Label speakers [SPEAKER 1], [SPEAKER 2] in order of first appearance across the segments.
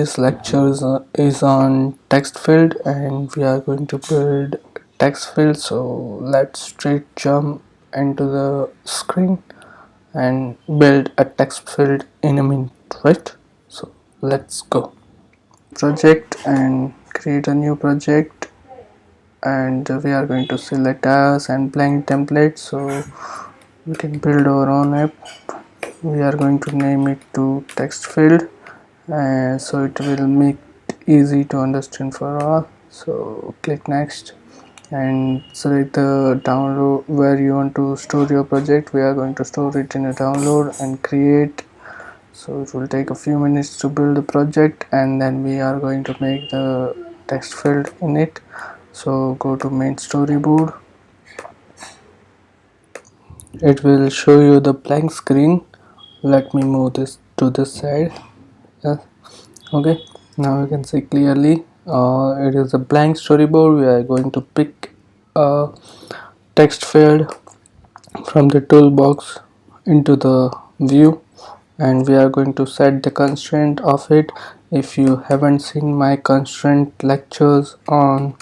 [SPEAKER 1] Today's lecture is on Textfield, and we are going to build Textfield. So let's straight jump into the screen and build a Textfield in a minute, right? So let's go. Project and create a new project, and we are going to select as and blank template so we can build our own app. We are going to name it to Textfield. So it will make it easy to understand for all. So click next and select the download where you want to store your project. We are going to store it in a download and create. So it will take a few minutes to build the project, and then we are going to make the text field in it. So go to main storyboard. It will show you the blank screen. Let me move this to this side. Yes. Okay, now you can see clearly it is a blank storyboard. We are going to pick a text field from the toolbox into the view, and we are going to set the constraint of it. If you haven't seen my constraint lectures on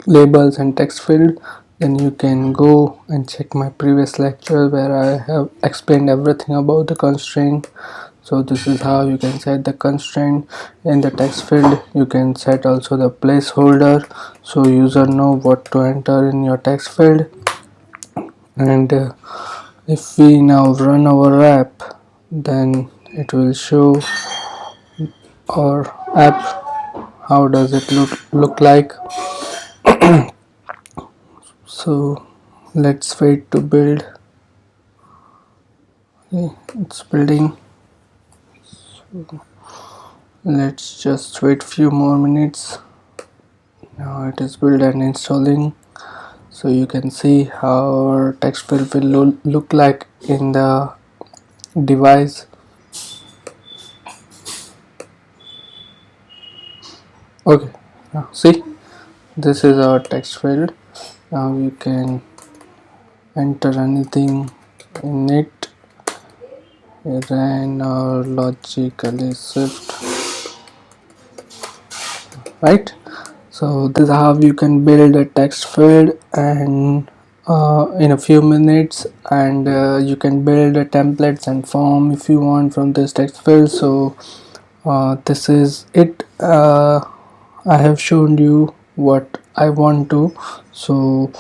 [SPEAKER 1] labels and text field, then you can go and check my previous lecture where I have explained everything about the constraint. So this is how you can set the constraint in the text field. You can set also the placeholder so user know what to enter in your text field. And if we now run our app, then it will show our app. How does it look like? So let's wait to build. Okay, it's building. So let's just wait few more minutes. Now it is built and installing. So you can see how our text field will look like in the device. Okay, now see, this is our text field. Now you can enter anything in it. Ran or logically shift, right? So this is how you can build a text field and in a few minutes, and you can build a templates and form if you want from this text field. So this is it. I have shown you what I want to. So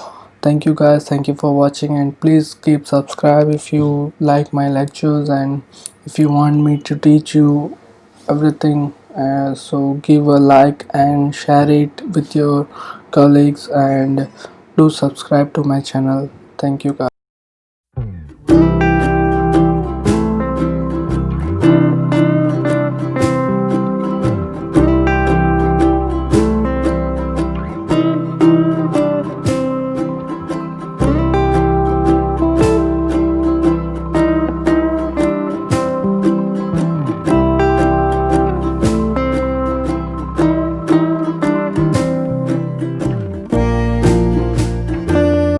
[SPEAKER 1] thank you guys, thank you for watching, and please keep subscribe if you like my lectures and if you want me to teach you everything. So give a like and share it with your colleagues, and do subscribe to my channel. Thank you guys.